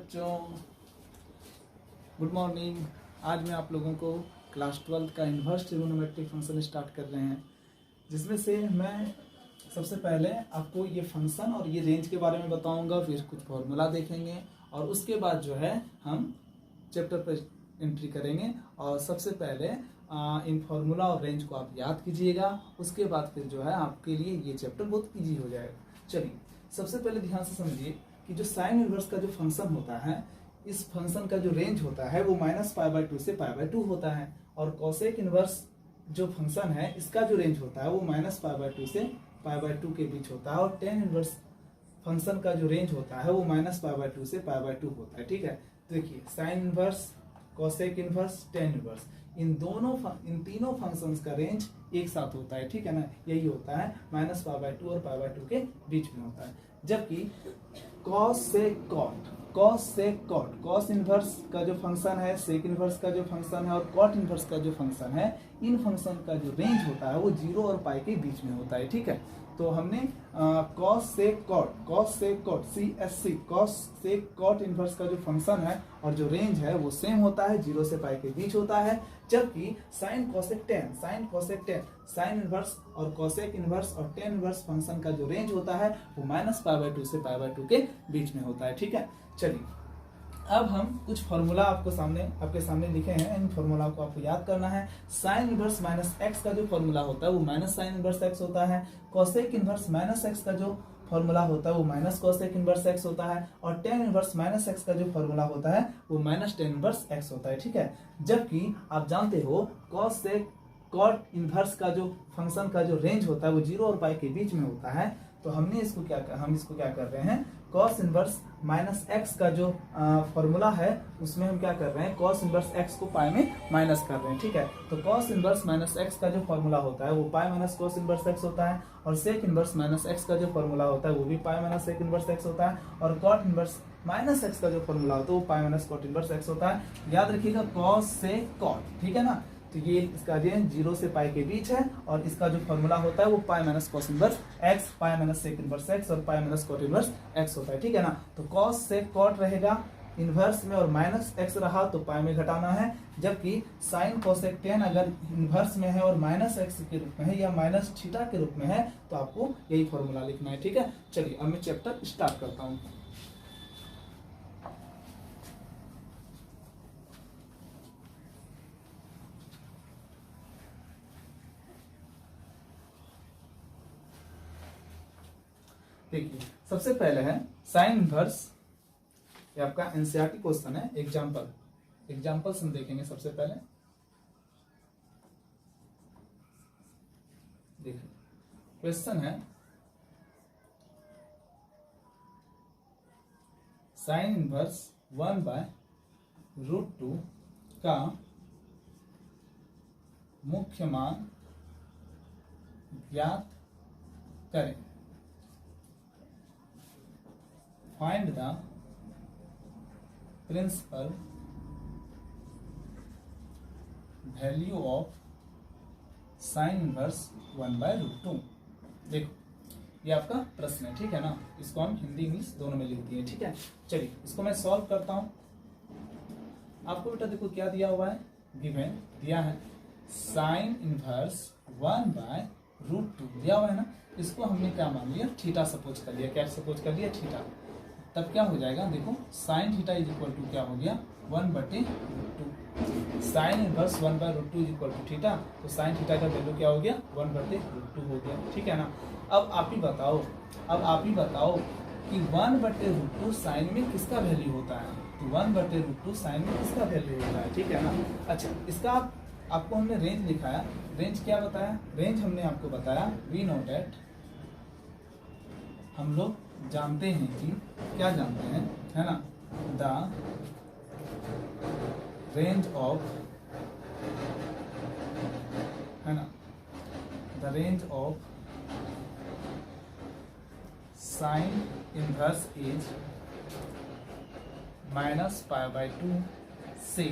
बच्चों, good morning. आज मैं आप लोगों को क्लास 12 का इन्वर्स ट्रिग्नोमेट्रिक फंक्शन स्टार्ट कर रहे हैं, जिसमें से मैं सबसे पहले आपको ये फंक्शन और ये रेंज के बारे में बताऊंगा, फिर कुछ फॉर्मूला देखेंगे और उसके बाद जो है हम चैप्टर पर एंट्री करेंगे। और सबसे पहले इन फॉर्मूला और रेंज को आप याद कीजिएगा, उसके बाद फिर जो है आपके लिए ये चैप्टर बहुत ईजी हो जाएगा। चलिए, सबसे पहले ध्यान से समझिए कि जो साइन इनवर्स का जो फंक्शन होता है, इस फंक्शन का जो रेंज होता है वो -π/2 से π/2 होता है, और कोसेक इनवर्स जो फंक्शन है इसका जो रेंज होता है वो -π/2 से π/2 के बीच होता है, और टेन इनवर्स फंक्शन का जो रेंज होता है वो -π/2 से π/2 होता है। ठीक है, देखिए sine inverse, cosec inverse, tan inverse, इन तीनों फंक्शंस का रेंज एक साथ होता है। ठीक है ना, यही होता है -π/2 और π/2 के बीच में होता है। जबकि कॉस से कॉट, कॉस इनवर्स का जो फंक्शन है, सेक इनवर्स का जो फंक्शन है और कॉट इनवर्स का जो फंक्शन है, इन फंक्शन का जो रेंज होता है वो 0 और पाई के बीच में होता है। ठीक है, तो हमने कॉस से कॉट CSC, कॉस से कॉट इनवर्स का जो फंक्शन है और जो रेंज है वो सेम होता है, 0 से पाई के बीच होता है। जबकि sine cosec tan, sine inverse और कोसेक इनवर्स और टेन इनवर्स फंक्शन का जो रेंज होता है वो -π/2 से π/2 के बीच में होता है। ठीक है, चलिए अब हम कुछ फॉर्मूला आपके सामने लिखे हैं, इन फॉर्मूला को आपको याद करना है। साइन इनवर्स -x का जो फॉर्मूला होता है वो माइनस साइन इनवर्स x होता है। कोसेक इनवर्स -x का जो फॉर्मूला होता है वो माइनस कोसेक इनवर्स x होता है, और टेन इनवर्स -x का जो फॉर्मूला होता है वो माइनस टेन इनवर्स x होता है। ठीक है, जबकि आप जानते हो कॉस से कॉट इनवर्स का जो फंक्शन का जो रेंज होता है वो 0 और पाई के बीच में होता है। तो हम इसको क्या कर रहे हैं, कॉस इनवर्स -x का जो फॉर्मूला है उसमें हम क्या कर रहे हैं, कॉस इनवर्स x को पाई में माइनस कर रहे हैं। ठीक है, तो कॉस इनवर्स -x का जो फॉर्मूला होता है वो pi minus cos inverse x होता है, और सेक इनवर्स -x का जो फॉर्मूला होता है वो भी pi minus sec inverse x होता है, और कॉट इनवर्स -x का जो फॉर्मूला होता है वो pi minus cot inverse x होता है। याद रखिएगा, कॉस से कॉट, ठीक है ना, तो ये इसका रेंज 0 से पाई के बीच है, और इसका जो फॉर्मूला होता है वो pi minus cos inverse x, pi minus sec inverse x और pi minus cot inverse x होता है। ठीक है ना, तो कॉस से कॉट रहेगा इनवर्स में और -x रहा तो पाई में घटाना है। जबकि साइन कोसेक टेन अगर इनवर्स में है और -x के रूप में है या -θ के रूप में है तो आपको यही फॉर्मूला लिखना है। ठीक है, चलिए अब मैं चैप्टर स्टार्ट करता हूँ। देखिए, सबसे पहले है साइन इनवर्स, ये आपका एनसीईआरटी क्वेश्चन है। एग्जांपल्स हम देखेंगे। सबसे पहले देखिए, क्वेश्चन है साइन इनवर्स 1/√2 का मुख्य मान ज्ञात करें। Find the principal value of sin inverse 1/√2। देखो, ये आपका प्रश्न है, ठीक है ना, इसको हम हिंदी इंग्लिश दोनों में लिख दिए। ठीक है, चलिए इसको मैं सॉल्व करता हूँ। आपको बेटा देखो क्या दिया हुआ है, गिवन दिया है साइन इनवर्स 1/√2 दिया हुआ है ना, इसको हमने क्या मान लिया, थीटा सपोज कर लिया। क्या सपोज कर लिया, थीटा। तब क्या हो जाएगा, देखो sine theta is equal to क्या हो गया, 1/√2। Sine inverse 1/√2 is equal to theta, तो साइन थीटा का वैल्यू क्या हो गया, 1/√2 हो गया। ठीक है ना, अब आप ही बताओ कि 1/√2 साइन में किसका वैल्यू होता है, तो 1/√2 साइन में किसका वैल्यू होता है। ठीक है ना, अच्छा, इसका आपको हमने रेंज लिखाया। रेंज क्या बताया, रेंज हमने आपको बताया वी नोट एट, हम लोग जानते हैं कि क्या जानते हैं, है ना, द रेंज ऑफ, है ना, the range of sine inverse is -π/2 से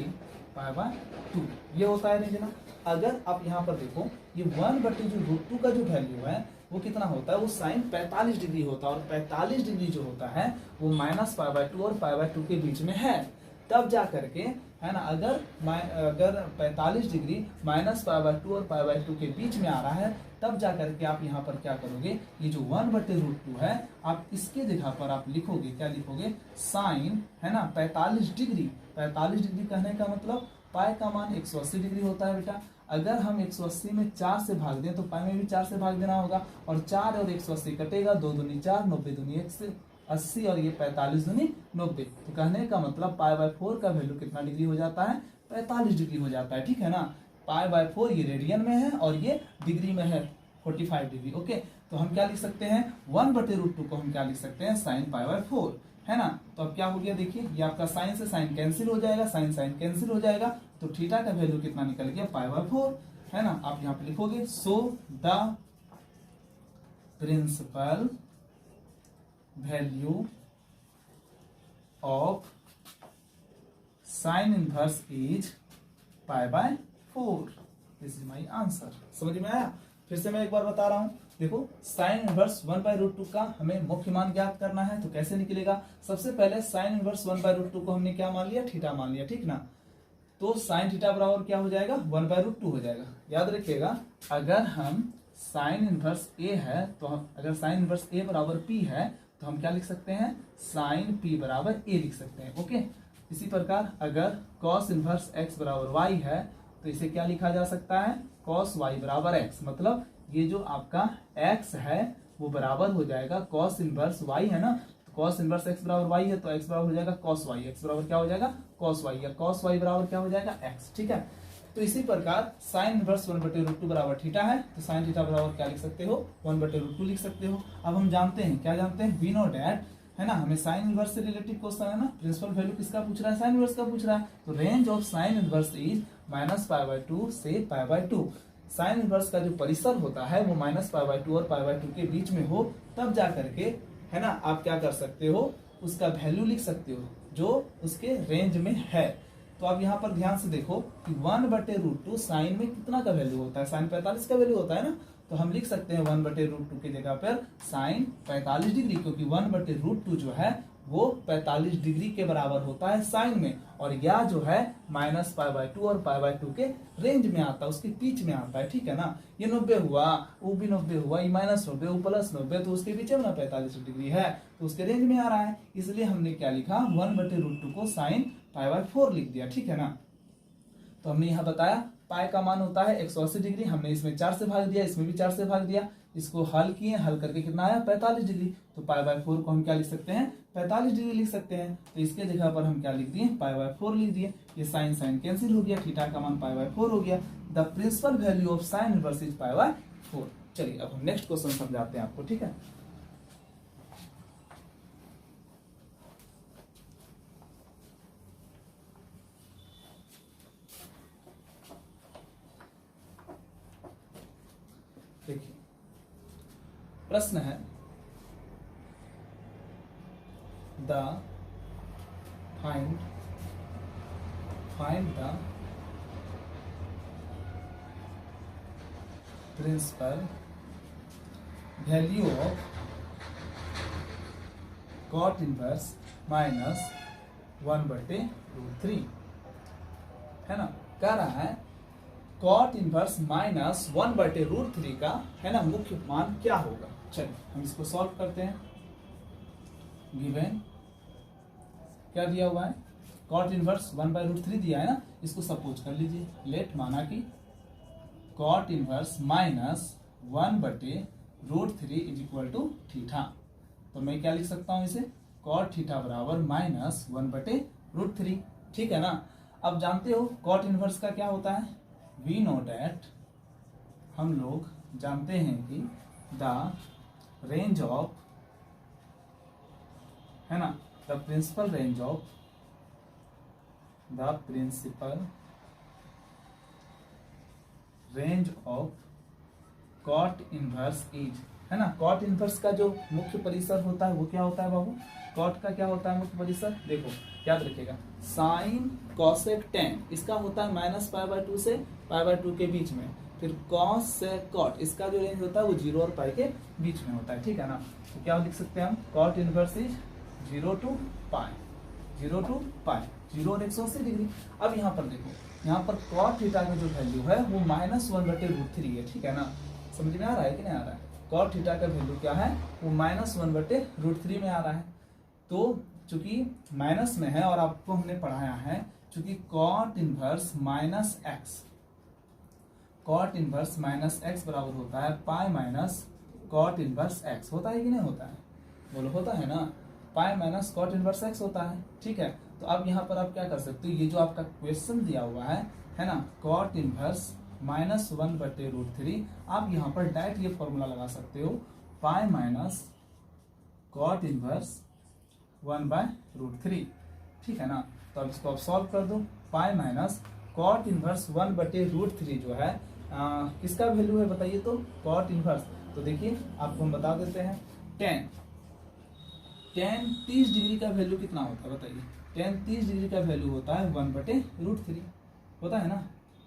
π/2, ये होता है रेंज ना। अगर आप यहाँ पर देखो, ये 1/√2 का जो वैल्यू है वो कितना होता है, वो साइन 45 डिग्री होता है, और 45 डिग्री जो होता है वो माइनस π/2 और π/2 के बीच में है। तब जा करके, है ना, अगर 45 डिग्री माइनस π/2 और π/2 के बीच में आ रहा है, तब जा करके आप यहाँ पर क्या करोगे, ये जो 1/√2 है आप इसके जगह पर आप लिखोगे, क्या लिखोगे, साइन, है ना, 45 डिग्री। 45 डिग्री कहने का मतलब पाई का मान 180 डिग्री होता है बेटा। अगर हम 180 में 4 से भाग दें तो पाई में भी 4 से भाग देना होगा, और 4 और 180 कटेगा, 2 दूनी 4, 90 दूनी 180, और ये 45 दूनी 90। तो कहने का मतलब π/4 का वैल्यू कितना डिग्री हो जाता है, 45 डिग्री हो जाता है, ठीक है ना। π/4 ये रेडियन में है और ये डिग्री में है, 45 डिग्री। ओके, तो हम क्या लिख सकते हैं, 1/√2 को हम क्या लिख सकते हैं, साइन π/4, है ना। तो अब क्या हो गया, देखिए ये आपका साइन से साइन कैंसिल हो जाएगा, साइन साइन कैंसिल हो जाएगा, तो थीटा का वैल्यू कितना निकल गया, π/4, है ना। आप यहाँ पे लिखोगे, so the principal value of sine inverse is π/4। This is my answer. समझ में आया? फिर से मैं एक बार बता रहा हूं, देखो साइन इनवर्स 1/√2 का हमें मुख्य मान ज्ञात करना है, तो कैसे निकलेगा, सबसे पहले साइन इनवर्स 1/√2 को हमने क्या मान लिया, थीटा मान लिया, ठीक ना। तो साइन थीटा बराबर क्या हो जाएगा, 1/√2 हो जाएगा। याद रखिएगा, अगर हम साइन इनवर्स ए है तो हम, अगर साइन इनवर्स ए बराबर पी है तो हम क्या लिख सकते हैं, साइन पी बराबर ए लिख सकते हैं। ओके, इसी प्रकार अगर कॉस इनवर्स एक्स बराबर वाई है तो इसे क्या लिखा जा सकता है, कॉस वाई बराबर एक्स। मतलब ये जो आपका x है वो बराबर हो जाएगा कॉस इनवर्स y, है ना। तो कॉस इनवर्स x बराबर y है तो x बराबर हो जाएगा कॉस y, x बराबर क्या हो जाएगा, कॉस y, या कॉस y बराबर क्या हो जाएगा, x, ठीक है। तो इसी प्रकार साइन इनवर्स 1/√2 बराबर थीटा है, तो साइन थीटा बराबर क्या लिख सकते हो, 1/√2 लिख सकते हो। अब हम जानते हैं, क्या जानते हैं, वी नो डैट, है ना, हमें साइन इनवर्स से रिलेटेड क्वेश्चन है ना, प्रिंसिपल वैल्यू किसका पूछ रहा है, साइन इनवर्स का पूछ रहा है। तो range of sine inverse is -π/2 से π/2। साइन इनवर्स का जो परिसर होता है वो -π/2 और π/2 के बीच में हो, तब जा करके, है ना, आप क्या कर सकते हो, उसका वैल्यू लिख सकते हो जो उसके रेंज में है। तो आप यहाँ पर ध्यान से देखो कि 1/√2 साइन में कितना का वैल्यू होता है, साइन 45 का वैल्यू होता है ना। तो हम लिख सकते हैं 1/√2 की जगह पर साइन 45 डिग्री, क्योंकि 1/√2 जो है वो 45 डिग्री के बराबर होता है साइन में, और यह जो है -π/2 और π/2 के रेंज में आता है, उसके बीच में आता है, ठीक है ना। ये 90 हुआ, वो भी 90 हुआ, ये -90, वो +90, तो उसके बीच में ना 45 डिग्री है, तो उसके रेंज में आ रहा है। इसलिए हमने क्या लिखा, 1/√2 को साइन π/4 लिख दिया, ठीक है ना। तो हमने यहाँ बताया पाई का मान होता है 180 डिग्री, हमने इसमें 4 से भाग दिया, इसमें भी 4 से भाग दिया, इसको हल किए, हल करके कितना आया, 45 डिग्री। तो π/4 को हम क्या लिख सकते हैं, 45 डिग्री लिख सकते हैं। तो इसके जगह पर हम क्या लिख दिए, π/4 लिख दिए। ये साइन साइन कैंसिल हो गया, थीटा का मान π/4 हो गया। The principal value of sine inverse is π/4। चलिए अब हम नेक्स्ट क्वेश्चन समझाते हैं आपको, ठीक है। देखिए प्रश्न है, the find the principal value of cot inverse -1/√3, है ना। कह रहा है कॉट इनवर्स -1/√3 का, है ना, मुख्य मान क्या होगा। चलिए हम इसको सॉल्व करते हैं। गिवन क्या दिया हुआ है, कॉट इनवर्स 1/√3 दिया है ना, इसको सपोज कर लीजिए, लेट माना कि cot inverse -1/√3 is equal to theta. तो मैं क्या लिख सकता हूं इसे, कॉट थीटा बराबर -1/√3, ठीक है ना। अब जानते हो कॉट इनवर्स का क्या होता है, वी नो डैट, हम लोग जानते हैं कि द रेंज ऑफ, है ना, the principal range of cot inverse is, है ना। कॉट इनवर्स का जो मुख्य परिसर होता है वो क्या होता है बाबू, कॉट का क्या होता है मुख्य परिसर, देखो याद रखिएगा, साइन कोसेक टेन, इसका होता है -π/2 से π/2 के बीच में, फिर कॉस से कॉट, इसका जो रेंज होता है वो 0 और पाई के बीच में होता है, ठीक है ना। तो क्या लिख सकते हैं हम, cot inverse is 0 to pi, 0 to pi, 0 और 180 डिग्री। अब यहाँ पर देखो, यहाँ पर कॉट थीटा का जो वैल्यू है वो -1/√3 है, ठीक है ना। समझ में आ रहा है कि नहीं आ रहा है? कॉट थीटा का वैल्यू क्या है, वो -1/√3 में आ रहा है। तो चूंकि माइनस में है और आपको हमने पढ़ाया है, चूंकि cot inverse minus x, cot inverse minus x बराबर होता है pi minus cot inverse x, होता है कि नहीं होता है? बोलो होता है ना, pi minus cot inverse x होता है, ठीक है। तो अब यहाँ पर आप क्या कर सकते हो, ये जो आपका क्वेश्चन दिया हुआ है ना, कॉट इनवर्स -1/√3, आप यहाँ पर डायरेक्ट ये फॉर्मूला लगा सकते हो, पाई माइनस कॉट इनवर्स 1/√3, ठीक है ना। तो अब इसको आप सॉल्व कर दो, पाई माइनस कॉट इनवर्स 1/√3 जो है किसका वैल्यू है बताइए तो, कॉट इनवर्स। तो देखिए आपको हम बता देते हैं, tan 30 डिग्री का वैल्यू कितना होता है बताइए, tan 30 डिग्री का वैल्यू होता है 1/√3, होता है ना।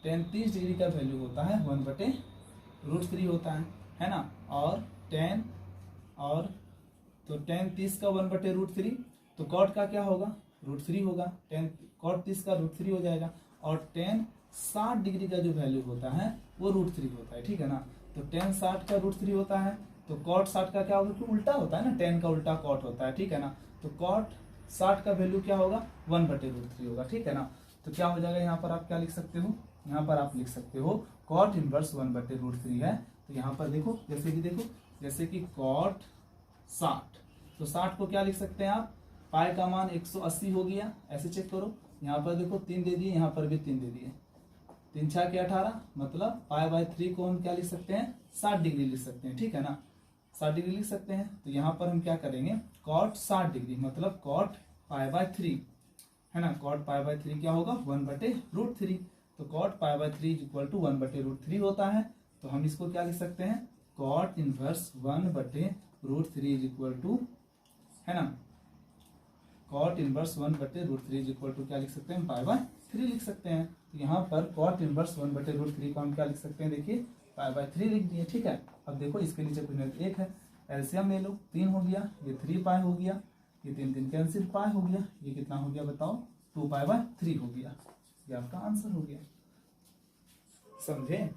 tan 30 डिग्री का वैल्यू होता है 1/√3 होता है ना। और tan और तो tan 30 का 1/√3, तो कॉट का क्या होगा, √3 होगा, tan कॉट 30 का √3 हो जाएगा। और tan 60 डिग्री का जो वैल्यू होता है वो √3 होता है, ठीक है ना। तो tan 60 का √3 होता है, तो कॉट 60 का क्या होगा, क्योंकि उल्टा होता है ना, tan का उल्टा कॉट होता है, ठीक है ना। तो कॉट 60 का वैल्यू क्या होगा, 1/√3 होगा, ठीक है ना। तो क्या हो जाएगा, यहाँ पर आप क्या लिख सकते हो, यहाँ पर आप लिख सकते हो कॉट इनवर्स 1/√3 है। तो यहाँ पर देखो, जैसे कि कॉट 60, तो 60 को क्या लिख सकते हैं आप, पाई का मान 180 हो गया, ऐसे चेक करो। यहाँ पर देखो 3 दे दिए, यहाँ पर भी 3 दे दिए, 3 6 के 18, मतलब पाई/3 को हम क्या लिख सकते हैं, 60 डिग्री लिख सकते हैं, ठीक है ना, 60 डिग्री लिख सकते हैं। तो यहाँ पर हम क्या करेंगे, कॉट 60 डिग्री मतलब कॉट पाई/3 है ना, कॉट पाई/3 क्या होगा, 1/√3। तो कॉट पाई/3 इक्वल टू 1/√3 होता है। तो हम इसको क्या लिख सकते हैं, कॉट इनवर्स 1/√3 इक्वल टू, है ना, कॉट इनवर्स 1/√3 इक्वल टू क्या लिख सकते हैं, पाई/3 लिख सकते हैं। तो यहाँ पर कॉट इनवर्स 1/√3 को हम क्या लिख सकते हैं, देखिए पाई/3 लिख दिए, ठीक है। अब देखो इसके नीचे कुछ नहीं, 1 है, एलसीएम ले लो, 3 हो गया, ये 3 पाई हो गया, ये 3 कैंसिल, पाई हो गया, ये कितना हो गया बताओ, 2 पाई/3 हो गया, ये आपका आंसर हो गया, समझे।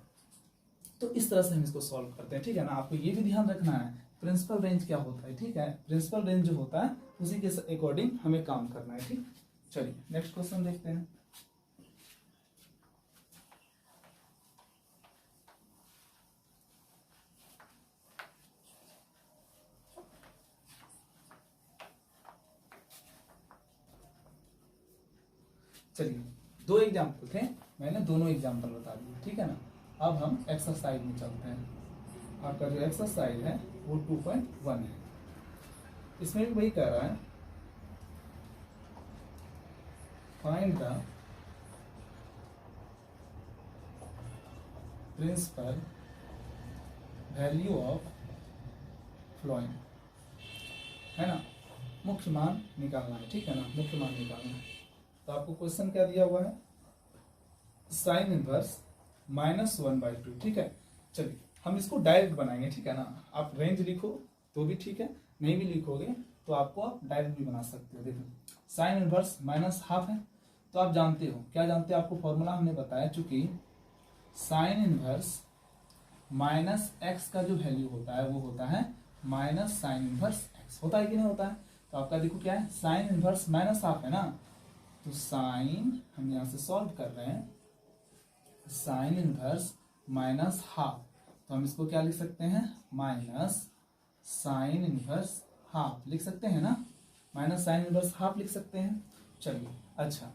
तो इस तरह से हम इसको सॉल्व करते हैं, ठीक है ना। आपको ये भी ध्यान रखना है प्रिंसिपल रेंज क्या होता है, ठीक है, प्रिंसिपल रेंज जो होता है उसी के अकॉर्डिंग हमें काम करना है, ठीक। चलिए नेक्स्ट क्वेश्चन देखते हैं। चलिए 2 एग्जाम्पल थे, मैंने दोनों एग्जाम्पल बता दिए, ठीक है ना। अब हम एक्सरसाइज में चलते हैं। आपका जो एक्सरसाइज है वो 2.1 है, इसमें भी वही कह रहा है, find the principal value of following, है ना, मुख्य मान निकालना है, ठीक है ना, मुख्य मान निकालना है। तो आपको क्वेश्चन क्या दिया हुआ है, साइन इनवर्स -1/2, ठीक है। चलिए हम इसको डायरेक्ट बनाएंगे, ठीक है ना। आप रेंज लिखो तो भी ठीक है, नहीं भी लिखोगे तो आपको आप डायरेक्ट भी बना सकते हो। देखो साइन इनवर्स -12 है, तो आप जानते हो, क्या जानते हो, आपको फॉर्मूला हमने बताया, चूंकि साइन इनवर्स -x का जो वैल्यू होता है वो होता है माइनस साइन इनवर्स x, होता है कि नहीं होता है। तो आपका देखो क्या है, साइन इनवर्स -12 है ना, तो साइन हम यहां से सॉल्व कर रहे हैं, साइन इनवर्स -12, तो हम इसको क्या लिख सकते हैं, माइनस साइन इनवर्स हाफ लिख सकते हैं ना, माइनस साइन इनवर्स हाफ लिख सकते हैं। चलिए अच्छा,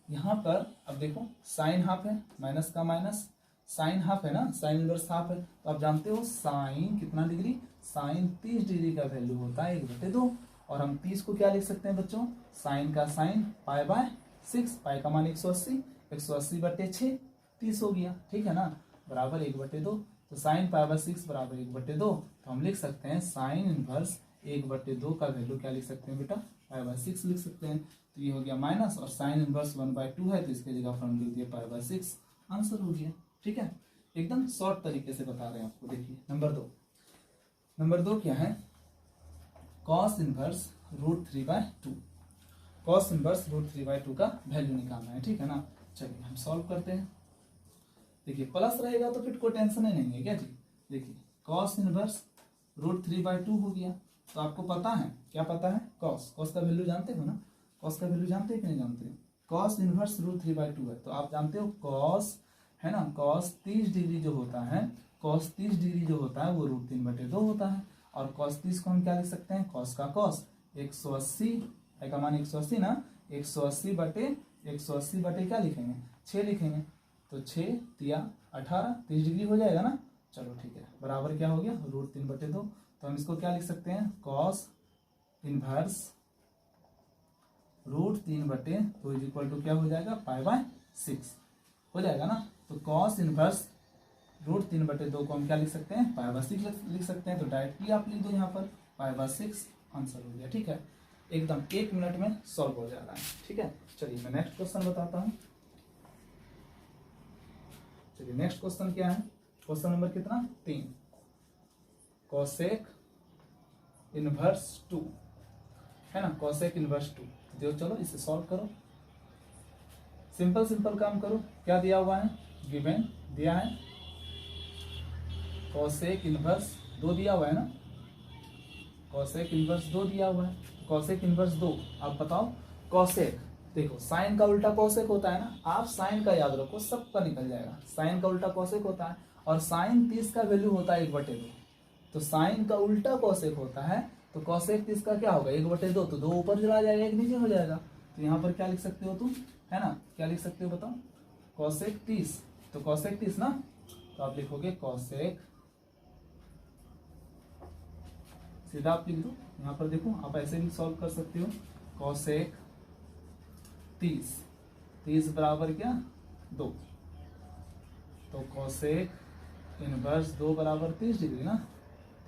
यहाँ पर अब देखो साइन हाफ है, माइनस का माइनस, साइन हाफ है ना, साइन इनवर्स हाफ है, तो आप जानते हो साइन कितना डिग्री, साइन 30 डिग्री का वैल्यू होता है 1/2, और हम 30 को क्या लिख सकते हैं बच्चों, साइन का साइन पाई/6, पाई का मान 180, 180/6 30 हो गया, ठीक है ना, बराबर 1/2। तो साइन पाई/6 बराबर 1/2, तो हम लिख सकते हैं साइन इनवर्स 1/2 का वैल्यू क्या लिख सकते हैं बेटा, पाई/6 लिख सकते हैं। तो ये हो गया माइनस, और साइन इनवर्स 1/2 है तो इसके जगह पर हम लिख दिया पाई/6, आंसर हो गया, ठीक है। एकदम शॉर्ट तरीके से बता रहे हैं आपको। देखिए नंबर दो क्या है, cos inverse root 3/2। Cos inverse root 3/2 का वैल्यू निकालना है, ठीक है ना। चलिए हम सॉल्व करते हैं। देखिए प्लस रहेगा तो फिर कोई टेंशन ही नहीं है क्या जी। देखिए कॉस इनवर्स रूट 3/2 हो गया। तो आपको पता है, क्या पता है, कॉस का वैल्यू जानते हो ना, कॉस का वैल्यू जानते हैं कि नहीं जानते। कॉस इनवर्स रूट 3/2 है, तो आप जानते हो कॉस है ना, कॉस 30 डिग्री जो होता है, कॉस 30 डिग्री जो होता है वो रूट 3/2 होता है। और कॉस 30 को हम क्या लिख सकते हैं, कॉस का कॉस 180 है का मान 180 ना, 180 बटे क्या लिखेंगे, 6 लिखेंगे। तो 6 तिया 18, 30 डिग्री हो जाएगा ना। चलो ठीक है, बराबर क्या हो गया, रूट 3/2। तो हम इसको क्या लिख सकते हैं, cos inverse root 3/2 is equal to क्या हो जाएगा, π/6 हो जाएगा ना। तो कॉस इनवर्स रूट 3/2 को हम क्या लिख सकते हैं, π/6 लिख सकते हैं। तो डायरेक्टली आप लिख दो यहाँ पर π/6, आंसर हो गया। ठीक है, एकदम 1 मिनट में सॉल्व हो जा रहा है। ठीक है, चलिए मैं नेक्स्ट क्वेश्चन बताता हूँ। चलिए नेक्स्ट क्वेश्चन क्या है, क्वेश्चन नंबर कितना, 3। कोसेक इनवर्स 2 है ना, कोसेक इनवर्स 2 दो। चलो इसे सॉल्व करो, सिंपल काम करो। क्या दिया हुआ है, गिवन दिया है, कोसेक इनवर्स 2 दिया हुआ है ना, कोसेक इनवर्स 2 दिया हुआ है। कोसेक इनवर्स 2, आप बताओ कोसेक, देखो साइन का उल्टा कोसेक होता है ना, आप साइन का याद रखो, सबका निकल जाएगा। साइन का उल्टा कोसेक होता है, और साइन 30 का वैल्यू होता है 1/2। तो साइन का उल्टा कोसेक होता है, तो कोसेक 30 का क्या होगा, 1/2। तो 2 ऊपर चला जाएगा, 1 नीचे हो जाएगा। तो यहाँ पर क्या लिख सकते हो तुम, है ना, क्या लिख सकते हो बताओ, कोसेक 30। तो कोसेक 30 ना, तो आप लिखोगे कोसेक, सीधा आप लिख दो यहाँ पर। देखो आप ऐसे भी सॉल्व कर सकते हो, कोसेक 30 बराबर क्या, 2। तो कोसेक इनवर्स 2 बराबर 30 डिग्री ना,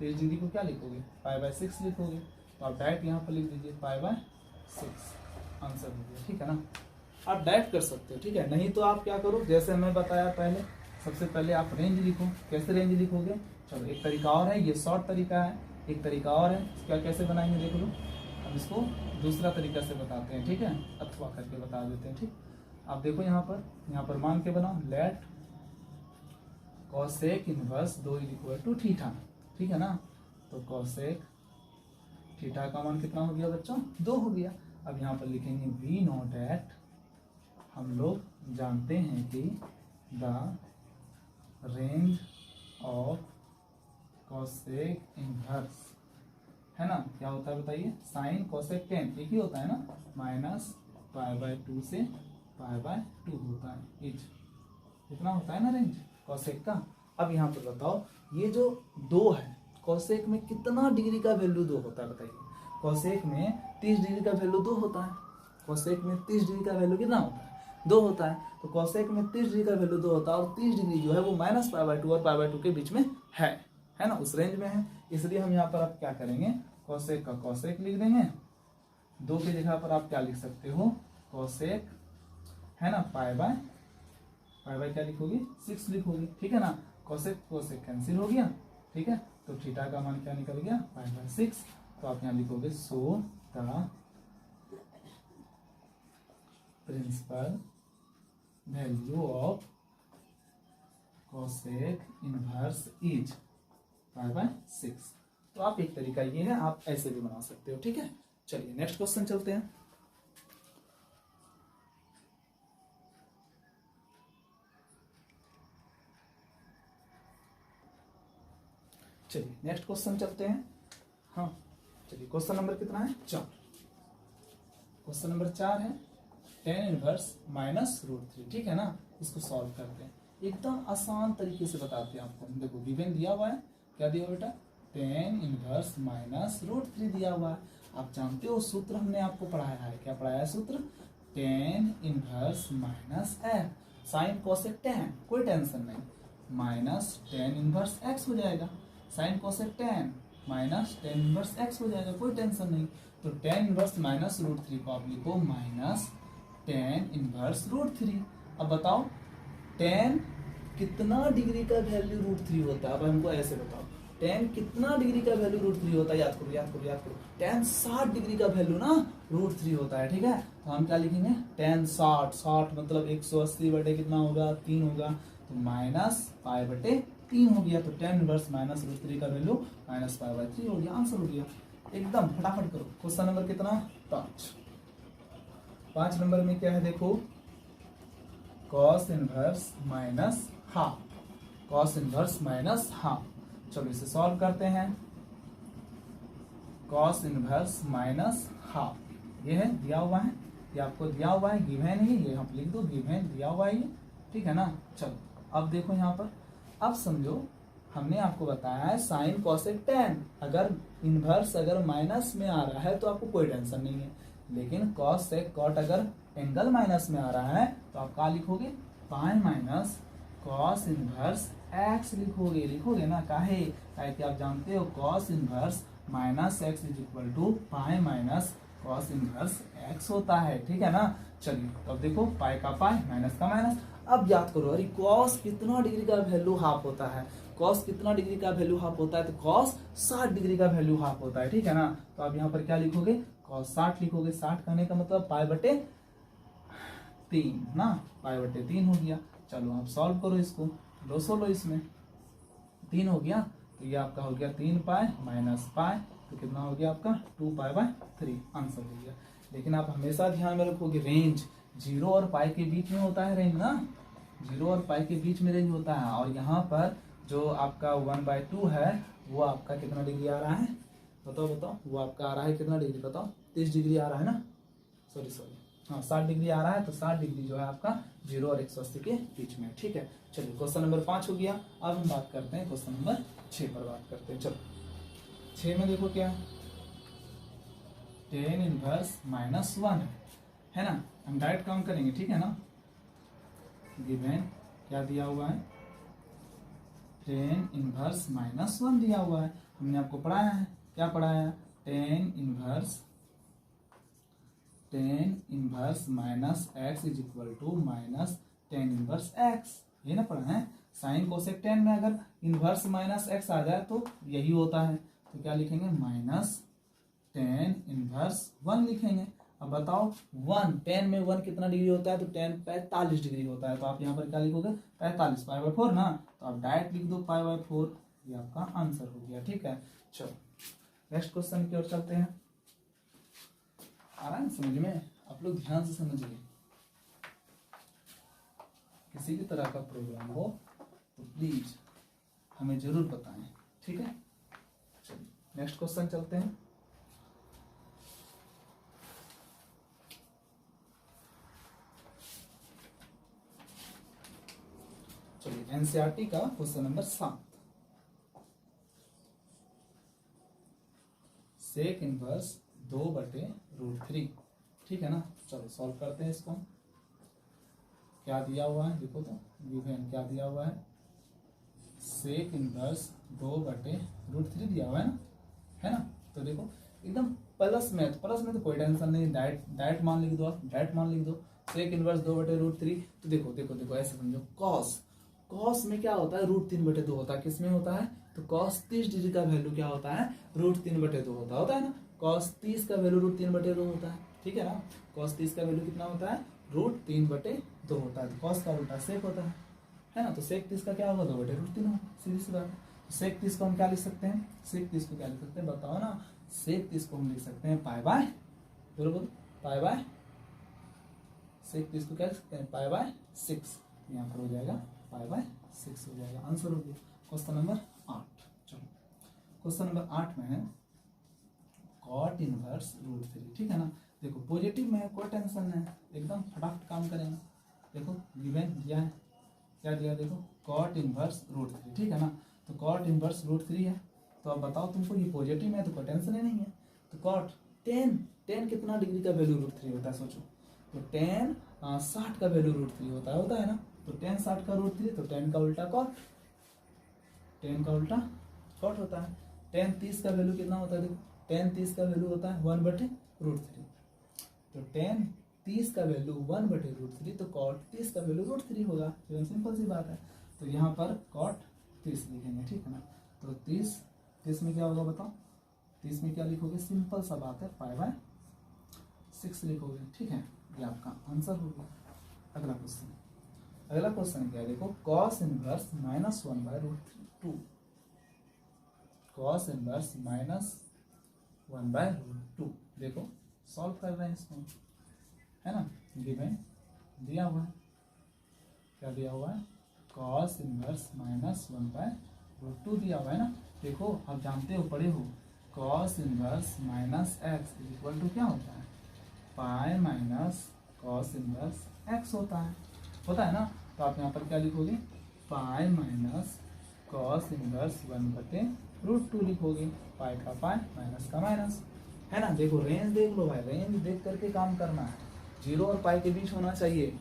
30 डिग्री को क्या लिखोगे, π/6 लिखोगे। तो आप डायरेक्ट यहाँ पर लिख दीजिए π/6, आंसर हो गया। ठीक है ना, आप डायरेक्ट कर सकते हो। ठीक है, नहीं तो आप क्या करो, जैसे मैं बताया पहले, सबसे पहले आप रेंज लिखो। कैसे रेंज लिखोगे, चलो एक तरीका और है, ये शॉर्ट तरीका है, एक तरीका और है, क्या कैसे बनाएंगे देख लो। हम इसको दूसरा तरीका से बताते हैं, ठीक है, अथवा करके बता देते हैं। ठीक, आप देखो यहाँ पर मान के बनाओ, let cosec inverse 2 is equal to theta. ठीक है ना, तो कोसेक थीटा का मान कितना हो गया बच्चों, 2 हो गया। अब यहाँ पर लिखेंगे वी नो डैट, हम लोग जानते हैं कि the range of cosec inverse है ना, क्या होता है बताइए, साइन कोसेक टेन एक ही होता है ना, -π/2 से π/2 होता है। इज इतना होता है ना रेंज कोसेक का। अब यहाँ पर बताओ, ये जो 2 है, कोसेक में कितना डिग्री का वैल्यू 2 होता है बताइए। कोसेक में 30 डिग्री का वैल्यू 2 होता है। कोसेक में 30 डिग्री का वैल्यू कितना होता है, 2 होता है। तो कोसेक में 30 डिग्री का वैल्यू 2 होता है, और 30 डिग्री जो है वो -π/2 और π/2 के बीच में है ना, उस रेंज में है। इसलिए हम यहाँ पर आप क्या करेंगे, कोसेक का कोसेक लिख देंगे। 2 की जगह पर आप क्या लिख सकते हो, कोसेक है ना, पाई क्या लिखोगे, 6 लिखोगे। ठीक है ना, कोसेक कैंसिल हो गया। ठीक है, तो थीटा का मान क्या निकल गया, π/6। तो आप यहाँ लिखोगे so the principal value of cosec inverse is π/6। तो आप एक तरीका ये है, आप ऐसे भी बना सकते हो। ठीक है, चलिए नेक्स्ट क्वेश्चन चलते हैं। चलिए नेक्स्ट क्वेश्चन चलते हैं। हाँ चलिए, क्वेश्चन नंबर कितना है, 4। क्वेश्चन नंबर 4 है tan इनवर्स -√3। ठीक है ना, इसको सॉल्व करते हैं, एकदम आसान तरीके से बताते हैं आपको। देखो गिवन दिया हुआ है, क्या दिया बेटा, tan इनवर्स -√3 दिया हुआ है। आप जानते हो सूत्र हमने आपको पढ़ाया है, क्या पढ़ाया है सूत्र, tan inverse -f sine cosec tan, कोई टेंशन नहीं, -tan इनवर्स x हो जाएगा। Sine cosec tan -tan inverse x हो जाएगा, कोई टेंशन नहीं। तो tan इनवर्स -√3 को आप लिखो -tan इनवर्स √3। अब बताओ tan कितना डिग्री का वैल्यू रूट 3 होता है? अब हमको ऐसे बताओ, tan कितना डिग्री का वैल्यू रूट 3 होता है? याद करो याद करो याद करो, tan 60 डिग्री का वैल्यू ना रूट 3 होता है। ठीक है, तो हम क्या लिखेंगे? tan 60, 60 मतलब 180 बटे कितना होगा? 3 होगा, तो माइनस पाई बटे 3 हो गया। तो tan इनवर्स माइनस रूट 3 का वैल्यू माइनस पाई बाई 3 हो गया। आंसर हो गया एकदम। फटाफट करो। क्वेश्चन नंबर कितना? 5 नंबर में क्या है देखो, cos inverse minus half, cos inverse minus half. चलो इसे सॉल्व करते हैं। cos इनवर्स माइनस हाफ ये है, दिया हुआ है, ये आपको दिया हुआ है, गिवन है, ये आप लिख दो, गिवन दिया हुआ है ये, ठीक है ना। चलो अब देखो यहाँ पर, अब समझो हमने आपको बताया है साइन कोसेक tan, अगर इनवर्स अगर माइनस में आ रहा है तो आपको कोई टेंशन नहीं है, लेकिन cos सेक कॉट अगर एंगल माइनस में आ रहा है तो आप क्या लिखोगे? पाई माइनस cos इनवर्स x लिखोगे, लिखोगे ना। काहे? कि आप जानते हो cos inverse minus x is equal to pi minus cos inverse x होता है, ठीक है ना। चलिए तो अब देखो, पाई का पाई माइनस का माइनस। अब याद करो, अरे cos कितना डिग्री का वैल्यू हाफ होता है? cos कितना डिग्री का वैल्यू हाफ होता है? तो cos 60 डिग्री का वैल्यू हाफ होता है, ठीक है ना। तो आप यहाँ पर क्या लिखोगे? cos 60 लिखोगे। 60 कहने का मतलब पाई बटे 3 ना, पाई बटे 3 हो गया। चलो आप सॉल्व करो इसको, लो सोलो, इसमें 3 हो गया, तो ये आपका हो गया 3 पाई माइनस पाई, तो कितना हो गया आपका? 2 पाई बाय 3, आंसर हो गया। लेकिन आप हमेशा ध्यान में रखोगे, रेंज 0 और पाई के बीच में होता है रेंज ना, 0 और पाई के बीच में रेंज होता है। और यहाँ पर जो आपका 1/2 है वो आपका कितना डिग्री आ रहा है? बताओ बताओ, वो आपका आ रहा है कितना डिग्री? बताओ, 30 डिग्री आ रहा है ना, सॉरी हाँ 60 डिग्री आ रहा है। तो 60 डिग्री जो है आपका 0 और 180 के बीच में, ठीक है। चलिए क्वेश्चन नंबर 5 हो गया। अब हम बात करते हैं क्वेश्चन नंबर 6 पर बात करते हैं। चलो 6 में देखो क्या, tan इनवर्स माइनस 1 है ना, हम डायरेक्ट काम करेंगे, ठीक है ना। गिवन क्या दिया हुआ है? tan इनवर्स माइनस 1 दिया हुआ है। हमने आपको पढ़ाया है, क्या पढ़ाया है? tan inverse minus x is equal to minus tan inverse x, ये ना पढ़ा है। साइन कोसेक tan में अगर इनवर्स माइनस एक्स आ जाए तो यही होता है, तो क्या लिखेंगे? माइनस tan इनवर्स 1 लिखेंगे। अब बताओ 1, tan में 1 कितना डिग्री होता है? तो tan 45 डिग्री होता है। तो आप यहाँ पर क्या लिखोगे? 45 पाई बाय 4 ना, तो आप डायरेक्ट लिख दो पाई बाय 4, ये आपका आंसर हो गया, ठीक है। चलो नेक्स्ट क्वेश्चन की ओर चलते हैं। आ रहा है समझ में? आप लोग ध्यान से समझिए, किसी भी तरह का प्रोग्राम हो तो प्लीज हमें जरूर बताएं, ठीक है। चलिए नेक्स्ट क्वेश्चन चलते हैं। चलिए एनसीईआरटी का क्वेश्चन नंबर 7, सेक इनवर्स 2/√3, ठीक है ना। चलो सॉल्व करते हैं इसको। क्या दिया हुआ है देखो तो, गिवन क्या दिया हुआ है? सेक इनवर्स 2/√3 दिया हुआ है ना, है ना। तो देखो एकदम प्लस में, तो प्लस में तो कोई टेंशन नहीं, डायरेक्ट मान लिख दो, आप डायरेक्ट मान लिख दो। सेक इनवर्स 2/√3, तो देखो देखो देखो ऐसे समझो, कॉस में क्या होता है? √3/2 होता है। किस में होता है? तो cos 30 डिग्री का वैल्यू क्या होता है? √3/2 होता है ना। cos 30 का वैल्यू √3/2 होता है, ठीक है ना। cos 30 का वैल्यू कितना होता है? √3/2 होता है। तो cos का उल्टा सेक होता है ना। तो सेक 30 का क्या होगा? 2/√3 होगा, सीधी सी बात है। तो सेक 30 को हम क्या लिख सकते हैं? सेक 30 को क्या लिख सकते हैं बताओ ना। सेक 30 को हम लिख सकते हैं पाई बाय, बोलो बोलो, पाई बाय, सेक 30 को क्या लिख सकते हैं? पाई बाय 6, यहाँ पर हो जाएगा पाई बाय 6 हो जाएगा, आंसर हो गया। क्वेश्चन नंबर 8, चलो क्वेश्चन नंबर 8 में है कॉट इनवर्स √3, ठीक है ना। देखो पॉजिटिव में है, कोई टेंशन नहीं, एकदम फटाफट काम करेंगे। देखो गिवन दिया है, क्या दिया? देखो कॉट इनवर्स √3, ठीक है ना। तो कॉट इनवर्स √3 है, तो अब बताओ तुमको ये पॉजिटिव में है तो कोई टेंशन ही नहीं है। तो कॉट tan कितना डिग्री का वैल्यू √3 होता है सोचो। तो tan 60 का वैल्यू √3 होता है ना। तो tan 60 का √3, तो tan का उल्टा कॉट, tan का उल्टा कॉट होता है। tan 30 का वैल्यू कितना होता है? देखो tan 30 का वैल्यू होता है 1/√3, तो tan 30 का वैल्यू 1/√3, तो cot 30 का वैल्यू √3 होगा। सिंपल सी बात है। तो यहाँ पर cot 30 लिखेंगे, ठीक है ना। तो 30 में क्या होगा बताओ, 30 में क्या लिखोगे, सिंपल सा बात है, पाई बाय 6 लिखोगे, ठीक है। ये आपका आंसर हो गया। अगला क्वेश्चन क्या है, देखो cos inverse minus 1/√2, cos inverse minus 1/√2, देखो सॉल्व कर रहे हैं इसको, है ना। गिवन दिया हुआ है, क्या दिया हुआ है, cos इनवर्स माइनस 1/√2 दिया हुआ है ना। देखो आप जानते हो, पढ़े हो, cos inverse minus x equal to क्या होता है, pi minus cos inverse x होता है ना। तो आप यहाँ पर क्या लिखोगे, पाई माइनस cos इनवर्स 1/√2 लिखोगे, पाई का पाई माइनस का माइनस, है ना। देखो रेंज देख लो भाई, रेंज देख करके काम करना है, 0 और पाई के बीच होना चाहिए।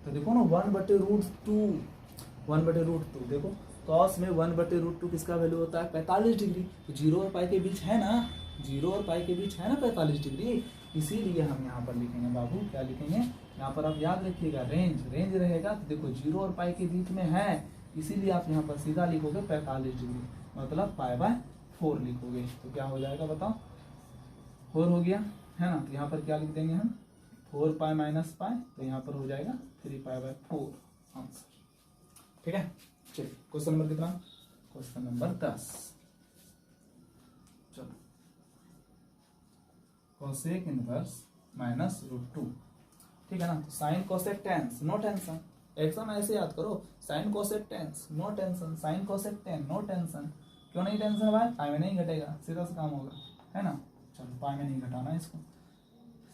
तो देखो ना 1/√2 देखो cos में 1/√2 किसका वैल्यू होता है, 45 डिग्री। तो 0 और पाई के बीच है ना, 0 और पाई के बीच है ना 45 डिग्री, इसीलिए हम यहाँ पर लिखेंगे बाबू, क्या लिखेंगे यहाँ पर, आप याद रखिएगा, रेंज रहेगा। तो देखो 0 और पाई के बीच में है, इसीलिए आप यहाँ पर सीधा लिखोगे 45 डिग्री, मतलब पाई बाय 4 लिखोगे। तो क्या हो जाएगा बताओ, 4 हो गया, है ना। तो यहाँ पर क्या लिख देंगे हम, 4 पाई माइनस पाई, तो यहाँ पर हो जाएगा 3 पाई बाय 4 आंसर, ठीक है। चलिए क्वेश्चन नंबर कितना, क्वेश्चन नंबर 10। चलो कोसेक इनवर्स माइनस √2, ठीक है ना। तो sine cosec tans, no tension, exam ऐसे याद करो, sine cosec tans no tension, sine cosec tan no tension. क्यों नहीं टेंशन भाई, पाई में नहीं घटेगा, सीधा सा काम होगा, है ना। चलो पाई में नहीं घटाना इसको,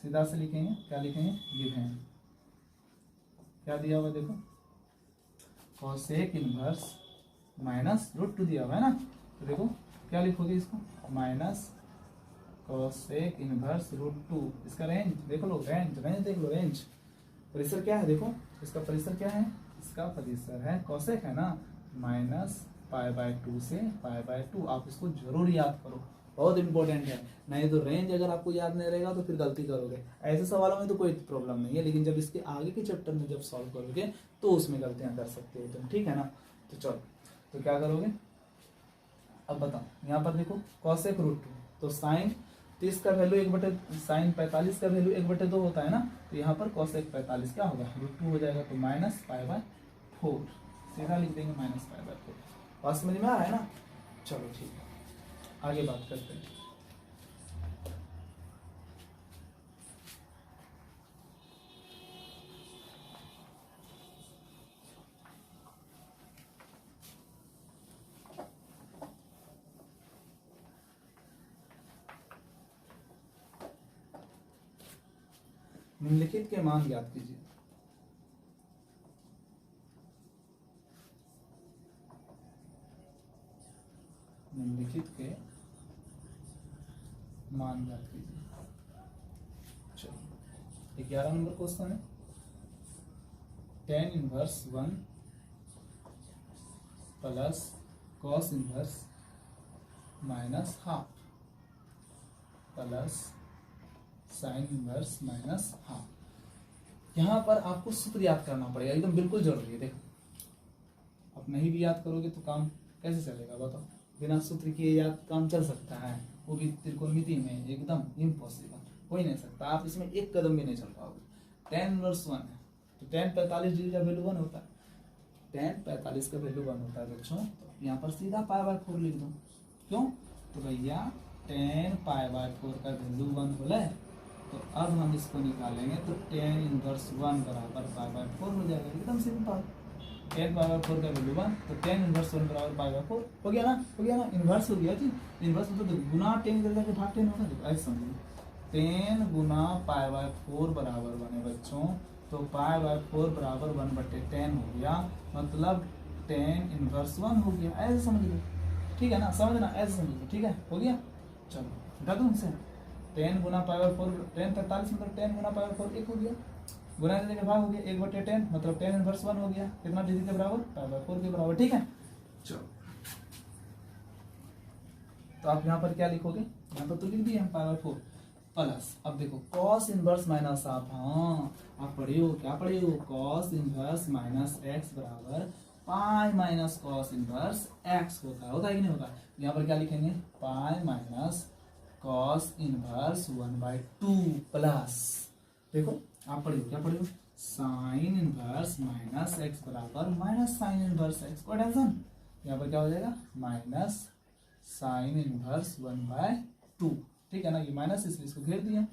सीधा से लिखेंगे, क्या लिखेंगे, गिवन क्या दिया हुआ देखो, कोसेक इनवर्स माइनस √2 दिया हुआ है ना। तो देखो क्या लिखोगे इसको, माइनस कोसेक इनवर्स √2, इसका रेंज देख लो, रेंज देख लो, रेंज परिसर क्या है, देखो इसका परिसर क्या है, इसका परिसर है कोसेक, है ना, माइनस पाई बाय 2 से पाई बाय 2। आप इसको जरूर याद करो, बहुत इंपॉर्टेंट है, नहीं तो रेंज अगर आपको याद नहीं रहेगा तो फिर गलती करोगे। ऐसे सवालों में तो कोई प्रॉब्लम नहीं है, लेकिन जब इसके आगे के चैप्टर में जब सॉल्व करोगे तो उसमें गलतियां कर सकते हो तुम, ठीक है ना। तो चलो, तो क्या करोगे, अब बताओ, यहाँ पर देखो कोसेक √2, तो साइन 30 का वैल्यू 1/, साइन 45 का वैल्यू 1/2 होता है ना। तो यहाँ पर कोसेक 45 क्या होगा, √2 हो जाएगा, तो माइनस पाई बाय 4, सीधा लिख देंगे माइनस पाई बाय 4। बात समझ में आ रहा है ना। चलो ठीक है, आगे बात करते हैं। निम्नलिखित के मान ज्ञात कीजिए। निम्नलिखित के मान ज्ञात कीजिए। चलिए 11 नंबर क्वेश्चन है, tan inverse 1 plus cos inverse minus half plus sine inverse minus half. यहाँ पर आपको सूत्र याद करना पड़ेगा, एकदम बिल्कुल जरूरी है। देखो आप नहीं भी याद करोगे तो काम कैसे चलेगा बताओ, बिना सूत्र के याद काम चल सकता है, वो भी त्रिकोणमिति में, एकदम इम्पॉसिबल, हो ही नहीं सकता। आप इसमें एक कदम भी नहीं चल पाओगे। tan इनवर्स 1 है तो tan 45 डिग्री का वैल्यू 1 होता है, tan 45 का वैल्यू 1 होता है बच्चों। तो यहाँ पर सीधा पाई बाय 4 लिख दो, क्यों, तो भैया tan पाई बाय 4 का वैल्यू 1 बोला है, तो अब हम इसको निकालेंगे तो tan इनवर्स 1 बराबर पाई बाय 4 हो जाएगा, एकदम सिंपल। tan पाई बाय 4 का वैल्यू 1, तो tan इनवर्स 1 बराबर पाई बाय 4 हो गया ना, इनवर्स हो गया जी। इनवर्स मतलब तो गुना tan करके के भाग tan होगा, देखो ऐसे समझिए, tan गुना पाई बाय 4 बराबर 1 है बच्चों, तो पाई बाय 4 बराबर 1/tan हो गया, मतलब tan इनवर्स 1 हो गया, ऐसे समझ लो, ठीक है ना, समझना ऐसे समझ लो, ठीक है, हो गया। चलो हटा दो इनसे, tan Guna pi by 4, tan 45 मतलब tan गुना पाई बाय 4 1 हो गया, गुना देने के भाग हो गया, 1/tan मतलब tan इनवर्स 1 हो गया, कितना डिग्री के बराबर, पाई बाय 4 के बराबर, ठीक है। चलो तो आप यहाँ पर क्या लिखोगे, यहाँ पर तो लिख दिए हम पाई बाय 4 प्लस, अब देखो cos इनवर्स माइनस हाफ, हाँ आप पढ़े हो, क्या पढ़े हो, cos इनवर्स माइनस x बराबर पाई माइनस कॉस इनवर्स एक्स होता है कि नहीं होता है। यहाँ पर क्या लिखेंगे, पाई माइनस कॉस इनवर्स 1/2 प्लस, देखो आप पढ़ियो क्या पढ़ियो, साइन इनवर्स माइनस एक्स बराबर माइनस साइन इनवर्स एक्स। कोई टेंशन, यहाँ पर क्या हो जाएगा माइनस साइन इनवर्स 1/2, ठीक है ना, ये माइनस इसलिए इसको घेर दिया।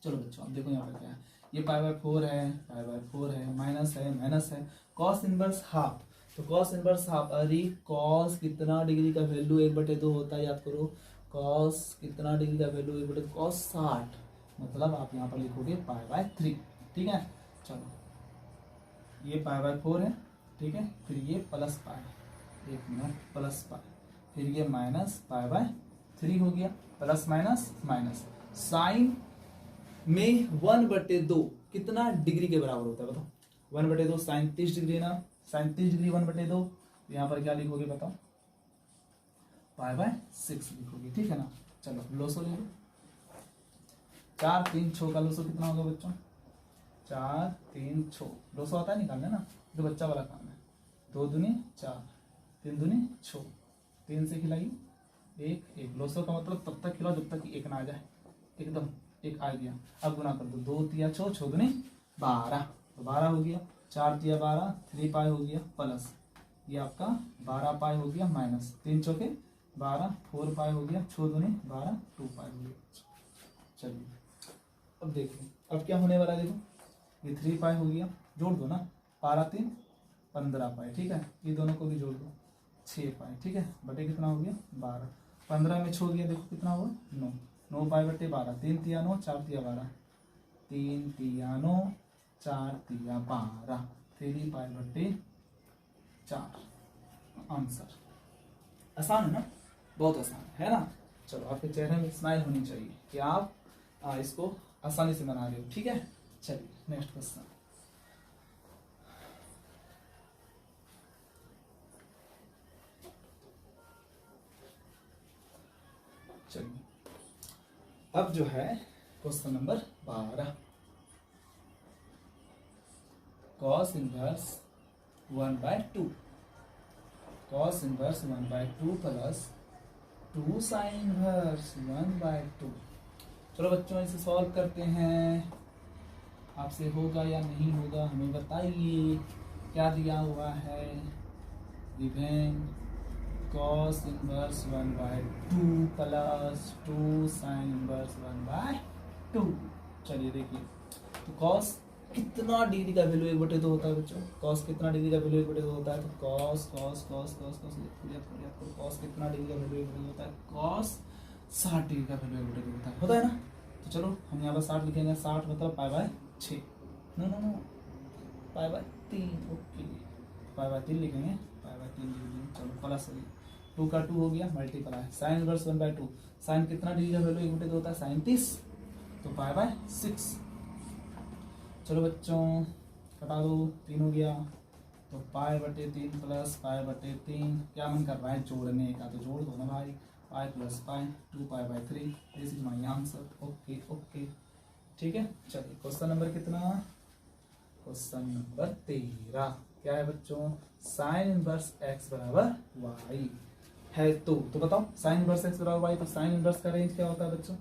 चलो बच्चों अब देखो यहाँ पर क्या है, ये पाई/4 है, पाई/4 है, माइनस है, माइनस है, कॉस इनवर्स हाफ, तो कॉस इनवर्स हाफ, अरे कॉस कितना डिग्री का वैल्यू 1/2 होता है, याद करो, कॉस कितना डिग्री का वैल्यू 1/2, कॉस 60, मतलब आप यहाँ पर लिखोगे पाई/3, ठीक है। चलो ये पाई/4 है, ठीक है, फिर ये प्लस पाई, एक मिनट, प्लस पाई, फिर ये माइनस पाई/3 हो गया, प्लस माइनस माइनस, साइन में 1/2 कितना डिग्री के बराबर होता है बताओ, 1/2 साइन 30 डिग्री ना, साइन 30 डिग्री 1/2, यहाँ पर क्या लिखोगे बताओ, पाई/6 लिखोगे, ठीक है ना। चलो लोसो ले लो, 4 3 6 का लोसो कितना होगा बच्चों, 4 3 6, लोसो आता है निकालने ना, तो बच्चा वाला काम है, 2 दूनी 4, 3 दूनी 6, 3 से खिलाई 1 1, लोसो का मतलब तब तक खिलाओ जब तक कि 1 ना आ जाए, एकदम 1 आ गया, अब गुना कर दो, 2 तिया 6, 6 दूनी 12, तो 12 हो गया, 4 तिया 12, 3 पाई हो गया प्लस, ये आपका 12 पाई हो गया माइनस, 3 चौके 12, 4 पाई हो गया, 6 दूनी 12, 2 पाई हो गया। चलिए अब देखिए अब क्या होने वाला है, देखो ये 3 पाई हो गया, जोड़ दो ना, 12 3 15 पाई, ठीक है, ये दोनों को भी जोड़ दो, 6 पाई, ठीक है, बटे कितना हो गया 12, 15 में छो गया, देखो कितना हुआ 9, 9 पाई बटे 12, 3 तिया 9, 4 तिया 12, 3 तिया 9, 4 तिया 12, 3 पाई बटे 4, आंसर। आसान है ना, बहुत आसान है ना। चलो आपके चेहरे में स्माइल होनी चाहिए कि आप इसको आसानी से बना रहे हो, ठीक है। चलिए नेक्स्ट क्वेश्चन, चलिए अब जो है question number 12, cos inverse 1/2, cos inverse 1/2 plus 2 sine inverse 1/2। चलो बच्चों इसे सॉल्व करते हैं, आपसे होगा या नहीं होगा हमें बताइए। क्या दिया हुआ है, given cos inverse 1/2 plus 2 sine inverse 1/2। चलिए देखिए, तो कॉस कितना डिग्री का वैल्यू 1/2 होता है बच्चों, कॉस कितना डिग्री का वैल्यू 1/2 होता है, तो cos cos cos cos cos cos कितना डिग्री का वैल्यू 1/2 होता है, कॉस 60 डिग्री का वैल्यू 1/2 होता है ना। तो चलो हम यहाँ पर 60 लिखेंगे, 60 मतलब पाई/6, नो नो नो पाई/3, ओके पाई/3 लिखेंगे, पाई/3 लिखेंगे। चलो प्लस हो गया, 2 का 2 हो गया, मल्टीप्लाई साइन इनवर्स 1/2, साइन कितना डिग्री का वैल्यू 1/2 होता है, साइन 30, तो पाई/6। चलो बच्चों कटा दो, 3 हो गया, तो पाई/3 प्लस पाई/3, क्या मन कर रहा है जोड़ने का, तो जोड़ दो ना भाई, पाई प्लस पाई 2 पाई/3, this is my answer. Okay okay ठीक है। चलिए क्वेश्चन नंबर कितना, क्वेश्चन नंबर 13, क्या है बच्चों, साइन इनवर्स एक्स बराबर वाई है, तो बताओ साइन इनवर्स एक्स बराबर वाई, तो साइन इनवर्स का रेंज क्या होता है बच्चों,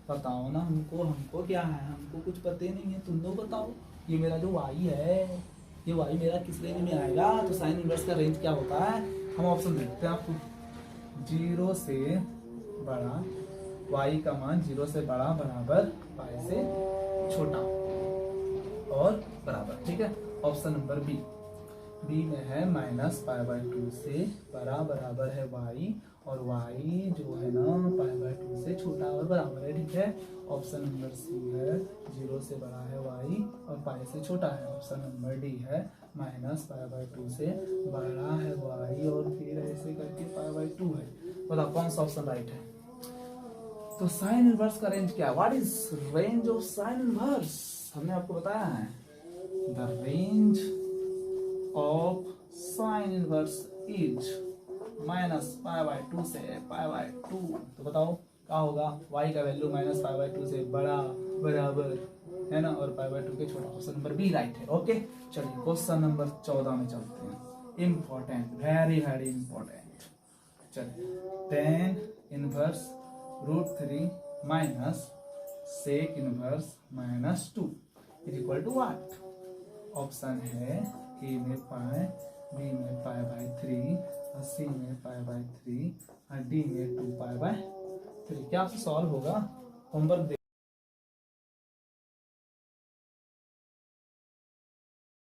बताओ ना हमको क्या है, हमको कुछ पता नहीं है, तुम लोग बताओ। ये मेरा जो वाई है, ये वाई मेरा किस रेंज में आएगा, तो साइन इनवर्स का रेंज क्या होता है, हम ऑप्शन देखते हैं आपको, 0 से बड़ा, वाई का मान 0 से बड़ा बराबर पाई से छोटा और बराबर, ठीक है। ऑप्शन नंबर बी में है माइनस पाई/2 से बड़ा बराबर है वाई, और वाई जो है ना पाई/2 से छोटा और बराबर है, ठीक है। ऑप्शन नंबर सी है 0 से बड़ा है वाई और पाई से छोटा है। ऑप्शन नंबर डी है माइनस पाई/2 से बड़ा है वाई और फिर ऐसे करके पाई/2 है। बताओ कौन सा ऑप्शन राइट है। तो साइन इनवर्स का रेंज क्या है, what is range of sine inverse, हमने आपको बताया है, the range of sine inverse is minus पाई/2 से पाई/2। तो बताओ क्या होगा, y का वैल्यू माइनस पाई/2 से बड़ा बराबर है ना, और पाई बाय 2 के छोटा। ऑप्शन नंबर बी राइट है। ओके, चलिए क्वेश्चन नंबर 14 में चलते हैं। Important, very very important. चलिए, tan inverse √3 minus sec inverse -2 is equal to what? Option है ए में पाई, बी में पाई बाय 3, और सी में पाई बाय 3, और डी में 2 पाई बाय 3। क्या आपसे सॉल्व होगा? होमवर्क